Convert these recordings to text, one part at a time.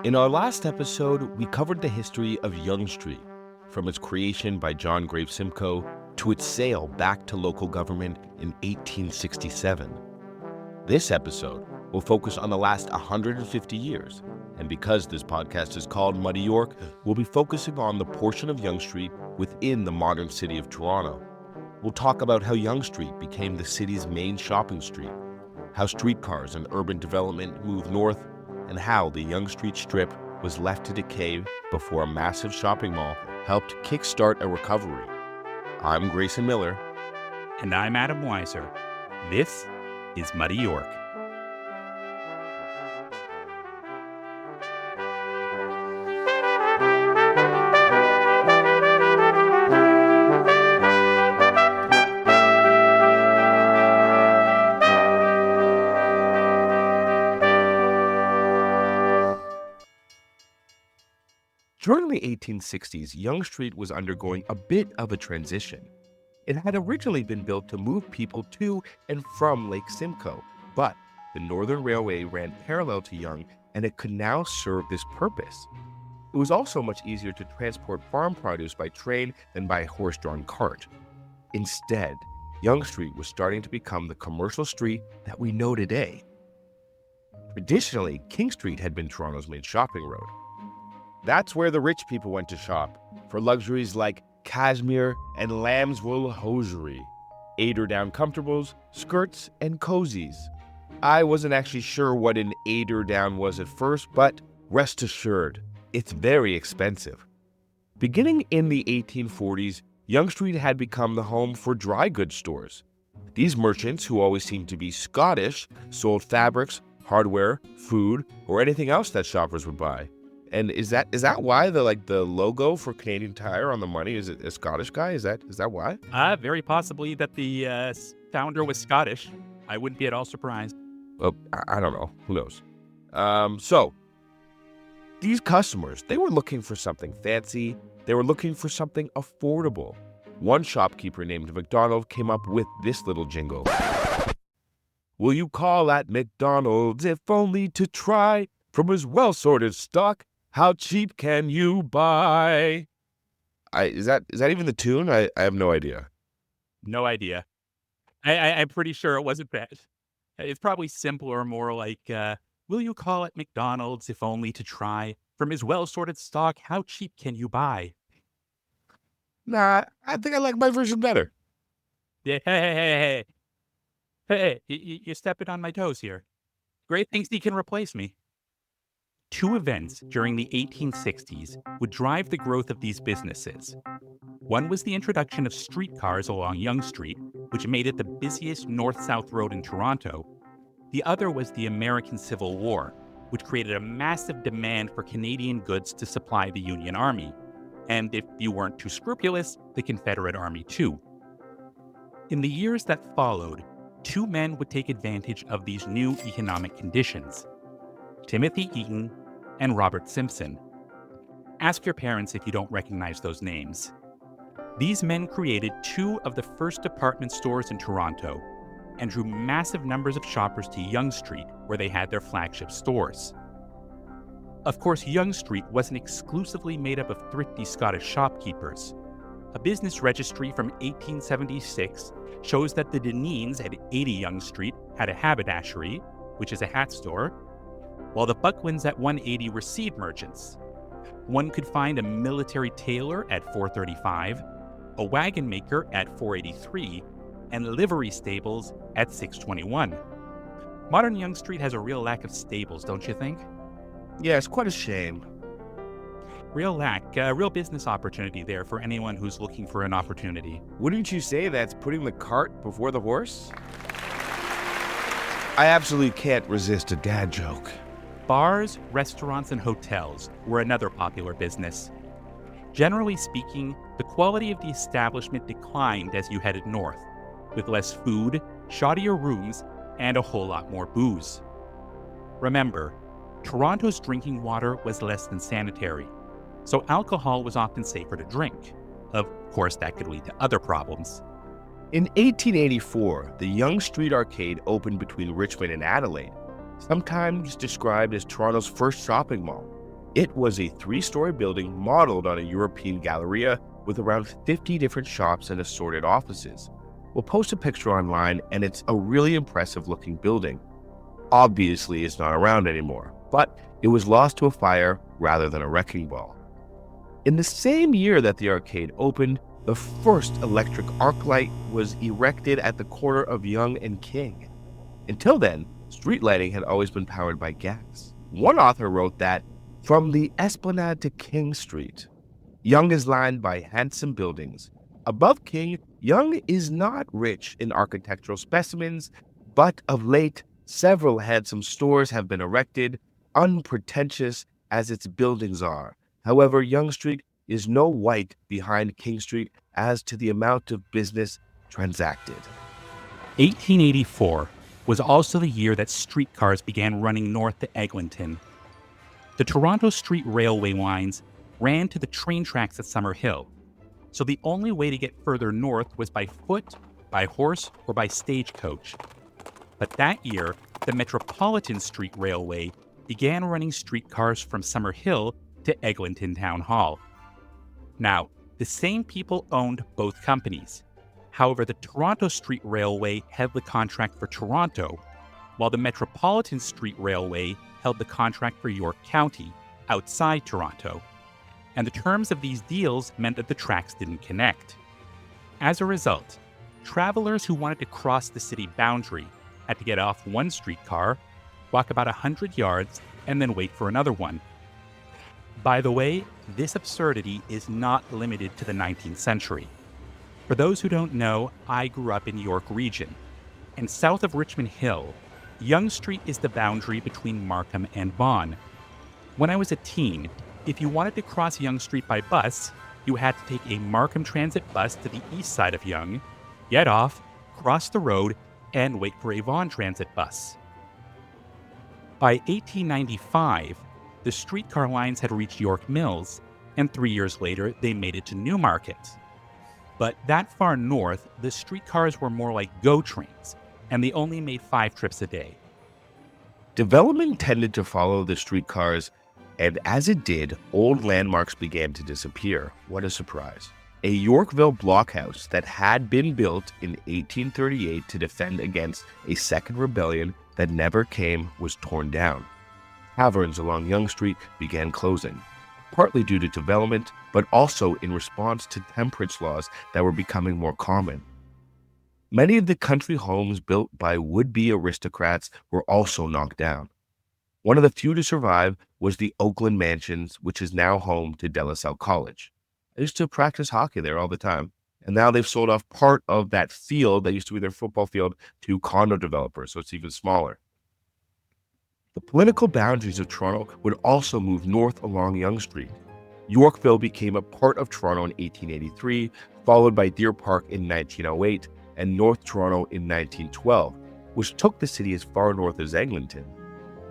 In our last episode, we covered the history of Yonge Street, from its creation by John Graves Simcoe to its sale back to local government in 1867. This episode will focus on the last 150 years, and because this podcast is called Muddy York, we'll be focusing on the portion of Yonge Street within the modern city of Toronto. We'll talk about how Yonge Street became the city's main shopping street, how streetcars and urban development moved north, and how the Yonge Street Strip was left to decay before a massive shopping mall helped kickstart a recovery. I'm Grayson Miller. And I'm Adam Weiser. This is Muddy York. During the 1860s, Yonge Street was undergoing a bit of a transition. It had originally been built to move people to and from Lake Simcoe, but the Northern Railway ran parallel to Yonge and it could now serve this purpose. It was also much easier to transport farm produce by train than by horse-drawn cart. Instead, Yonge Street was starting to become the commercial street that we know today. Traditionally, King Street had been Toronto's main shopping road. That's where the rich people went to shop for luxuries like cashmere and lamb's wool hosiery, eider-down comfortables, skirts, and cozies. I wasn't actually sure what an eider-down was at first, but rest assured, it's very expensive. Beginning in the 1840s, Yonge Street had become the home for dry goods stores. These merchants, who always seemed to be Scottish, sold fabrics, hardware, food, or anything else that shoppers would buy. And is that why the logo for Canadian Tire on the money is a Scottish guy? Is that why? Very possibly that the founder was Scottish. I wouldn't be at all surprised. Well, I don't know. Who knows? So these customers, they were looking for something fancy. They were looking for something affordable. One shopkeeper named McDonald came up with this little jingle. Will you call at McDonald's if only to try from his well-sorted stock? How cheap can you buy? Is that even the tune? I have no idea. No idea. I'm pretty sure it wasn't bad. It's probably simpler, more like, will you call at McDonald's if only to try from his well-sorted stock? How cheap can you buy? Nah, I think I like my version better. Yeah, hey, you're stepping on my toes here. Great thinks he can replace me. Two events during the 1860s would drive the growth of these businesses. One was the introduction of streetcars along Yonge Street, which made it the busiest north-south road in Toronto. The other was the American Civil War, which created a massive demand for Canadian goods to supply the Union Army. And if you weren't too scrupulous, the Confederate Army too. In the years that followed, two men would take advantage of these new economic conditions: Timothy Eaton and Robert Simpson. Ask your parents if you don't recognize those names. These men created two of the first department stores in Toronto and drew massive numbers of shoppers to Yonge Street, where they had their flagship stores. Of course, Yonge Street wasn't exclusively made up of thrifty Scottish shopkeepers. A business registry from 1876 shows that the Denneens at 80 Yonge Street had a haberdashery, which is a hat store, while the Bucklins at 180 were seed merchants. One could find a military tailor at 435, a wagon maker at 483, and livery stables at 621. Modern Yonge Street has a real lack of stables, don't you think? Yeah, it's quite a shame. Real business opportunity there for anyone who's looking for an opportunity. Wouldn't you say that's putting the cart before the horse? I absolutely can't resist a dad joke. Bars, restaurants, and hotels were another popular business. Generally speaking, the quality of the establishment declined as you headed north, with less food, shoddier rooms, and a whole lot more booze. Remember, Toronto's drinking water was less than sanitary, so alcohol was often safer to drink. Of course, that could lead to other problems. In 1884, the Yonge Street Arcade opened between Richmond and Adelaide, sometimes described as Toronto's first shopping mall. It was a three-story building modeled on a European galleria with around 50 different shops and assorted offices. We'll post a picture online, and it's a really impressive looking building. Obviously, it's not around anymore, but it was lost to a fire rather than a wrecking ball. In the same year that the arcade opened, the first electric arc light was erected at the corner of Yonge and King. Until then, street lighting had always been powered by gas. One author wrote that, "From the Esplanade to King Street, Yonge is lined by handsome buildings. Above King, Yonge is not rich in architectural specimens, but of late, several handsome stores have been erected, unpretentious as its buildings are. However, Yonge Street is no whit behind King Street as to the amount of business transacted." 1884 was also the year that streetcars began running north to Eglinton. The Toronto Street Railway lines ran to the train tracks at Summerhill, so the only way to get further north was by foot, by horse, or by stagecoach. But that year, the Metropolitan Street Railway began running streetcars from Summerhill to Eglinton Town Hall. Now, the same people owned both companies. However, the Toronto Street Railway held the contract for Toronto, while the Metropolitan Street Railway held the contract for York County, outside Toronto. And the terms of these deals meant that the tracks didn't connect. As a result, travelers who wanted to cross the city boundary had to get off one streetcar, walk about 100 yards, and then wait for another one. By the way, this absurdity is not limited to the 19th century. For those who don't know, I grew up in York Region, and south of Richmond Hill, Yonge Street is the boundary between Markham and Vaughan. When I was a teen, if you wanted to cross Yonge Street by bus, you had to take a Markham Transit bus to the east side of Yonge, get off, cross the road, and wait for a Vaughan Transit bus. By 1895, the streetcar lines had reached York Mills, and 3 years later, they made it to Newmarket. But that far north, the streetcars were more like GO trains, and they only made 5 trips a day. Development tended to follow the streetcars, and as it did, old landmarks began to disappear. What a surprise. A Yorkville blockhouse that had been built in 1838 to defend against a second rebellion that never came was torn down. Taverns along Yonge Street began closing, partly due to development, but also in response to temperance laws that were becoming more common. Many of the country homes built by would-be aristocrats were also knocked down. One of the few to survive was the Oakland Mansions, which is now home to De La Salle College. I used to practice hockey there all the time, and now they've sold off part of that field that used to be their football field to condo developers, so it's even smaller. The political boundaries of Toronto would also move north along Yonge Street. Yorkville became a part of Toronto in 1883, followed by Deer Park in 1908, and North Toronto in 1912, which took the city as far north as Eglinton.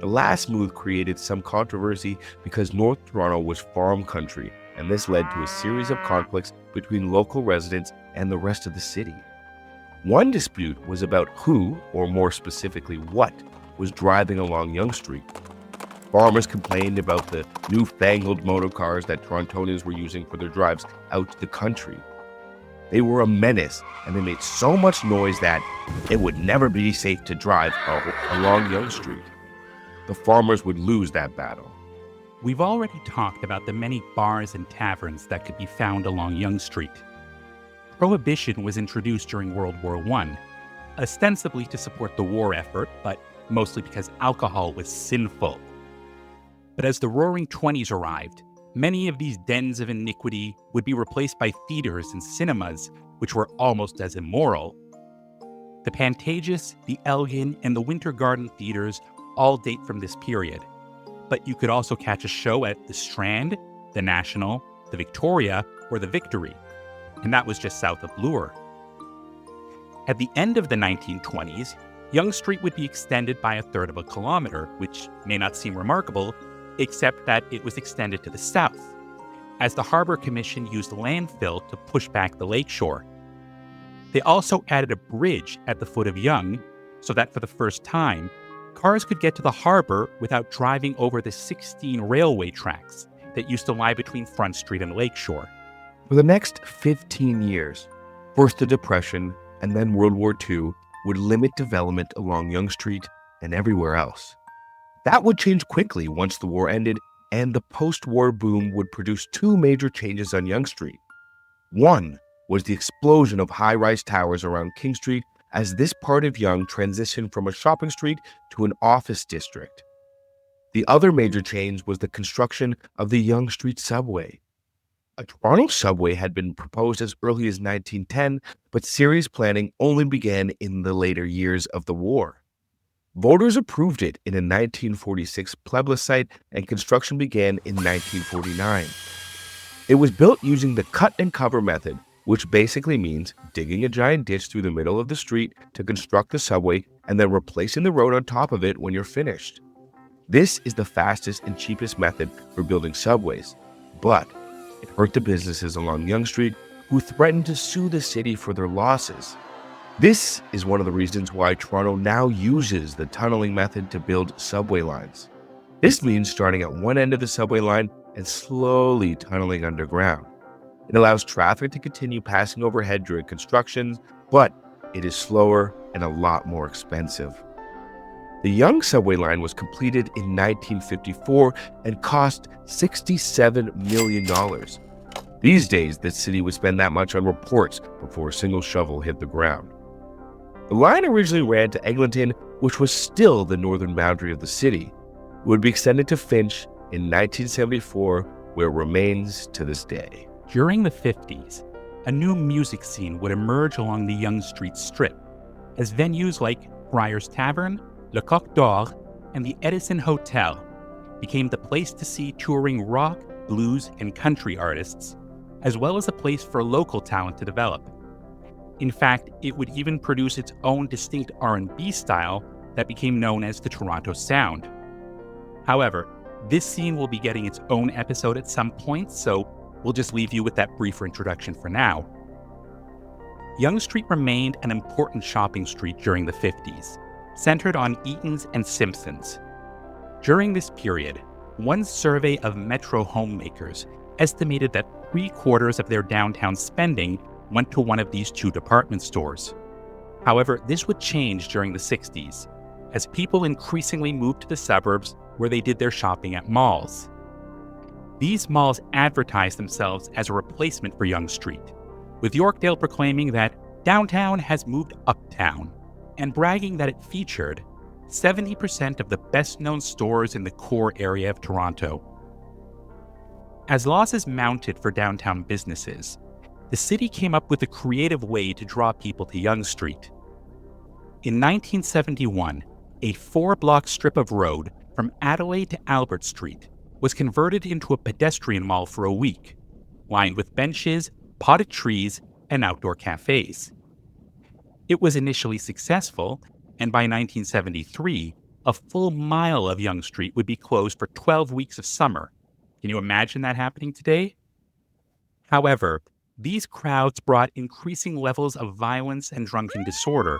The last move created some controversy because North Toronto was farm country, and this led to a series of conflicts between local residents and the rest of the city. One dispute was about who, or more specifically what, was driving along Yonge Street. Farmers complained about the newfangled motor cars that Torontonians were using for their drives out to the country. They were a menace, and they made so much noise that it would never be safe to drive along Yonge Street. The farmers would lose that battle. We've already talked about the many bars and taverns that could be found along Yonge Street. Prohibition was introduced during World War I, ostensibly to support the war effort, but mostly because alcohol was sinful. But as the Roaring Twenties arrived, many of these dens of iniquity would be replaced by theaters and cinemas, which were almost as immoral. The Pantages, the Elgin, and the Winter Garden theaters all date from this period. But you could also catch a show at the Strand, the National, the Victoria, or the Victory, and that was just south of Bloor. At the end of the 1920s, Yonge Street would be extended by 1/3 of a kilometer, which may not seem remarkable, except that it was extended to the south, as the Harbour Commission used landfill to push back the lakeshore. They also added a bridge at the foot of Yonge, so that for the first time, cars could get to the harbor without driving over the 16 railway tracks that used to lie between Front Street and Lakeshore. For the next 15 years, first the Depression and then World War II would limit development along Yonge Street and everywhere else. That would change quickly once the war ended, and the post-war boom would produce two major changes on Yonge Street. One was the explosion of high-rise towers around King Street as this part of Yonge transitioned from a shopping street to an office district. The other major change was the construction of the Yonge Street subway. A Toronto subway had been proposed as early as 1910, but serious planning only began in the later years of the war. Voters approved it in a 1946 plebiscite, and construction began in 1949. It was built using the cut and cover method, which basically means digging a giant ditch through the middle of the street to construct the subway and then replacing the road on top of it when you're finished. This is the fastest and cheapest method for building subways, but it hurt the businesses along Yonge Street, who threatened to sue the city for their losses. This is one of the reasons why Toronto now uses the tunneling method to build subway lines. This means starting at one end of the subway line and slowly tunneling underground. It allows traffic to continue passing overhead during construction, but it is slower and a lot more expensive. The Yonge subway line was completed in 1954 and cost $67 million. These days, the city would spend that much on reports before a single shovel hit the ground. The line originally ran to Eglinton, which was still the northern boundary of the city. It would be extended to Finch in 1974, where it remains to this day. During the 50s, a new music scene would emerge along the Yonge Street Strip, as venues like Friar's Tavern, Le Coq d'Or, and the Edison Hotel became the place to see touring rock, blues, and country artists, as well as a place for local talent to develop. In fact, it would even produce its own distinct R&B style that became known as the Toronto Sound. However, this scene will be getting its own episode at some point, so we'll just leave you with that briefer introduction for now. Yonge Street remained an important shopping street during the 50s, centered on Eaton's and Simpson's. During this period, one survey of Metro homemakers estimated that 3/4 of their downtown spending went to one of these two department stores. However, this would change during the 60s, as people increasingly moved to the suburbs where they did their shopping at malls. These malls advertised themselves as a replacement for Yonge Street, with Yorkdale proclaiming that downtown has moved uptown, and bragging that it featured 70% of the best-known stores in the core area of Toronto. As losses mounted for downtown businesses, the city came up with a creative way to draw people to Yonge Street. In 1971, a 4-block strip of road from Adelaide to Albert Street was converted into a pedestrian mall for a week, lined with benches, potted trees, and outdoor cafes. It was initially successful, and by 1973, a full mile of Yonge Street would be closed for 12 weeks of summer. Can you imagine that happening today? However, these crowds brought increasing levels of violence and drunken disorder.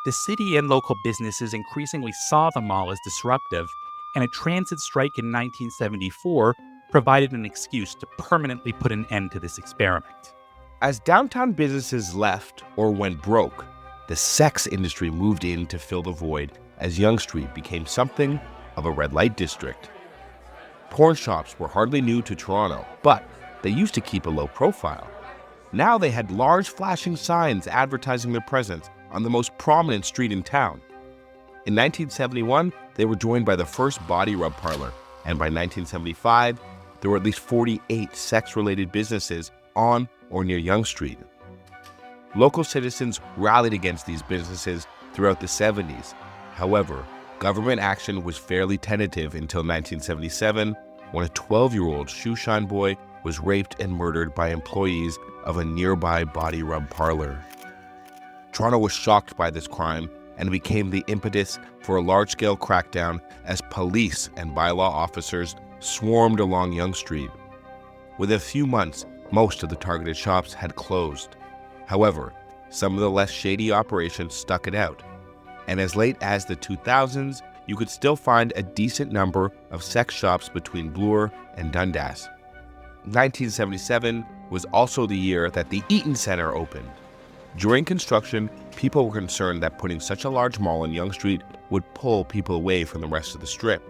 The city and local businesses increasingly saw the mall as disruptive, and a transit strike in 1974 provided an excuse to permanently put an end to this experiment. As downtown businesses left or went broke, the sex industry moved in to fill the void as Yonge Street became something of a red light district. Porn shops were hardly new to Toronto, but they used to keep a low profile. Now they had large flashing signs advertising their presence on the most prominent street in town. In 1971, they were joined by the first body rub parlor, and by 1975, there were at least 48 sex-related businesses on or near Yonge Street. Local citizens rallied against these businesses throughout the 70s. However, government action was fairly tentative until 1977, when a 12-year-old shoeshine boy was raped and murdered by employees of a nearby body rub parlor. Toronto was shocked by this crime, and it became the impetus for a large-scale crackdown as police and bylaw officers swarmed along Yonge Street. Within a few months, most of the targeted shops had closed. However, some of the less shady operations stuck it out. and as late as the 2000s, you could still find a decent number of sex shops between Bloor and Dundas. 1977 was also the year that the Eaton Centre opened. During construction, people were concerned that putting such a large mall on Yonge Street would pull people away from the rest of the strip.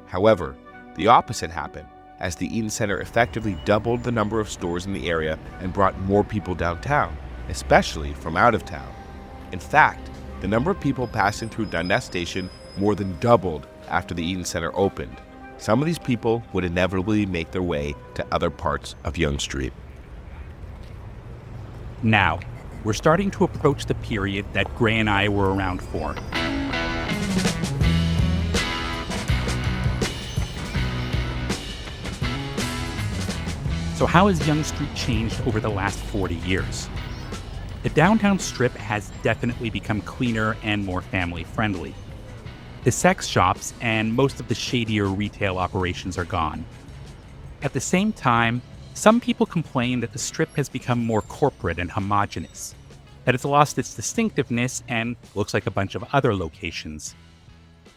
However, the opposite happened, as the Eaton Centre effectively doubled the number of stores in the area and brought more people downtown, especially from out of town. In fact, the number of people passing through Dundas Station more than doubled after the Eaton Centre opened. Some of these people would inevitably make their way to other parts of Yonge Street. Now, we're starting to approach the period that Gray and I were around for. So how has Yonge Street changed over the last 40 years? The downtown strip has definitely become cleaner and more family-friendly. The sex shops and most of the shadier retail operations are gone. At the same time, some people complain that the strip has become more corporate and homogenous, that it's lost its distinctiveness and looks like a bunch of other locations.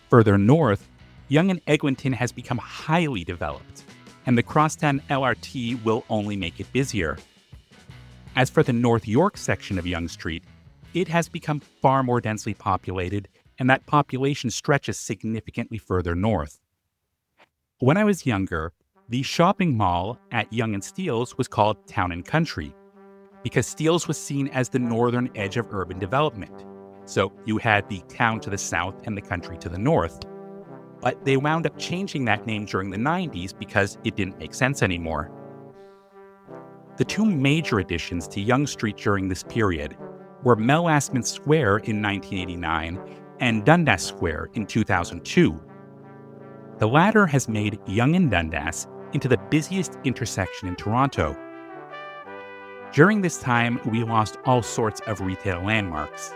Further north, Yonge and Eglinton has become highly developed, and the Crosstown LRT will only make it busier. As for the North York section of Yonge Street, it has become far more densely populated, and that population stretches significantly further north. When I was younger, the shopping mall at Yonge and Steeles was called Town and Country, because Steeles was seen as the northern edge of urban development. So you had the town to the south and the country to the north. But they wound up changing that name during the 90s because it didn't make sense anymore. The two major additions to Yonge Street during this period were Mel-Lastman Square in 1989 and Dundas Square in 2002. The latter has made Yonge and Dundas into the busiest intersection in Toronto. During this time, we lost all sorts of retail landmarks.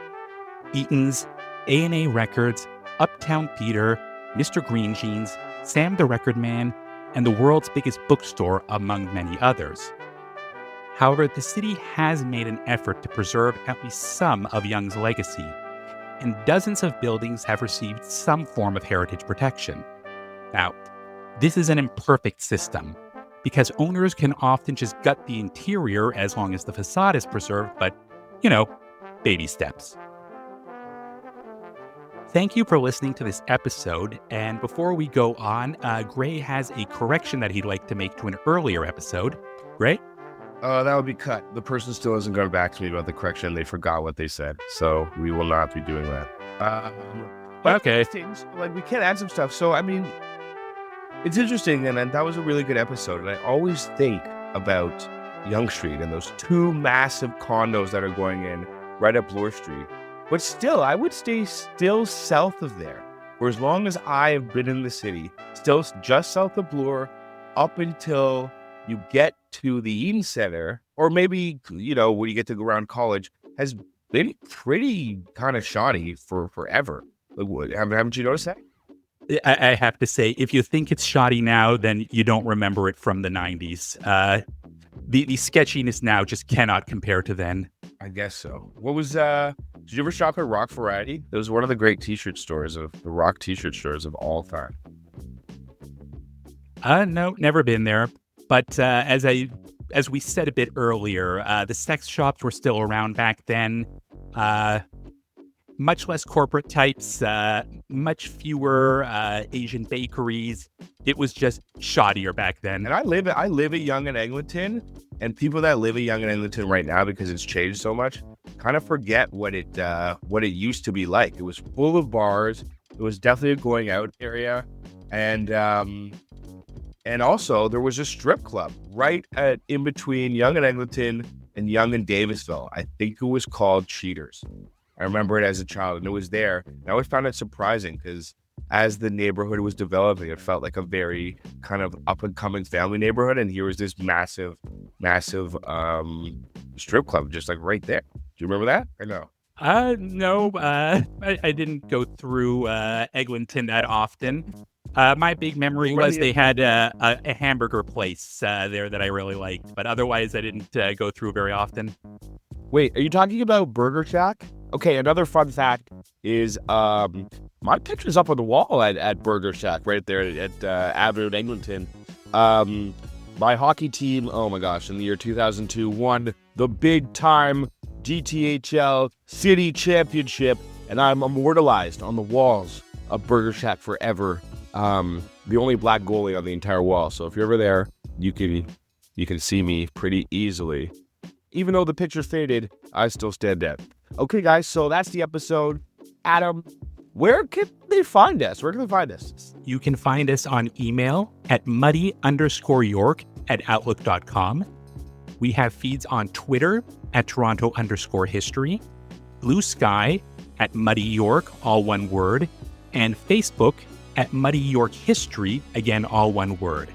Eaton's, A&A Records, Uptown Theatre, Mr. Green Jeans, Sam the Record Man, and the world's biggest bookstore, among many others. However, the city has made an effort to preserve at least some of Yonge's legacy, and dozens of buildings have received some form of heritage protection. Now, this is an imperfect system, because owners can often just gut the interior as long as the facade is preserved, but, baby steps. Thank you for listening to this episode, and before we go on, Gray has a correction that he'd like to make to an earlier episode. Gray? That would be cut. The person still hasn't gone back to me about the correction. They forgot what they said, so we will not be doing that. Okay. Things, we can add some stuff. So, it's interesting, and that was a really good episode, and I always think about Yonge Street and those two massive condos that are going in right up Bloor Street. But still, I would stay still south of there, for as long as I have been in the city, still just south of Bloor, up until you get to the Eaton Centre, or maybe, when you get to go around College, has been pretty kind of shoddy for forever. Haven't you noticed that? I have to say, if you think it's shoddy now, then you don't remember it from the 90s. The sketchiness now just cannot compare to then. I guess so. What was, did you ever shop at Rock Variety? It was one of the great t-shirt stores the rock t-shirt stores of all time. No, never been there. But as we said a bit earlier, the sex shops were still around back then. Much less corporate types, much fewer Asian bakeries. It was just shoddier back then. And I live at Yonge and Eglinton, and people that live at Yonge and Eglinton right now, because it's changed so much, kind of forget what it used to be like. It was full of bars. It was definitely a going out area, and also there was a strip club right in between Yonge and Eglinton and Yonge and Davisville. I think it was called Cheaters. I remember it as a child, and it was there. And I always found it surprising because as the neighborhood was developing, it felt like a very kind of up-and-coming family neighborhood. And here was this massive strip club just right there. Do you remember that? Or no? No, I didn't go through Eglinton that often. My big memory was they had a hamburger place there that I really liked, but otherwise I didn't go through very often. Wait, are you talking about Burger Shack? Okay, another fun fact is my picture's up on the wall at Burger Shack right there at Avenue in Eglinton. My hockey team, oh my gosh, in the year 2002 won the big time GTHL City Championship, and I'm immortalized on the walls of Burger Shack forever. The only black goalie on the entire wall. So if you're ever there, you can see me pretty easily. Even though the picture faded, I still stand out. Okay, guys, so that's the episode. Adam, where can they find us? Where can they find us? You can find us on email at muddy_york@outlook.com. We have feeds on Twitter at Toronto_history, Blue Sky at Muddy York, all one word, and Facebook at Muddy York History, again, all one word.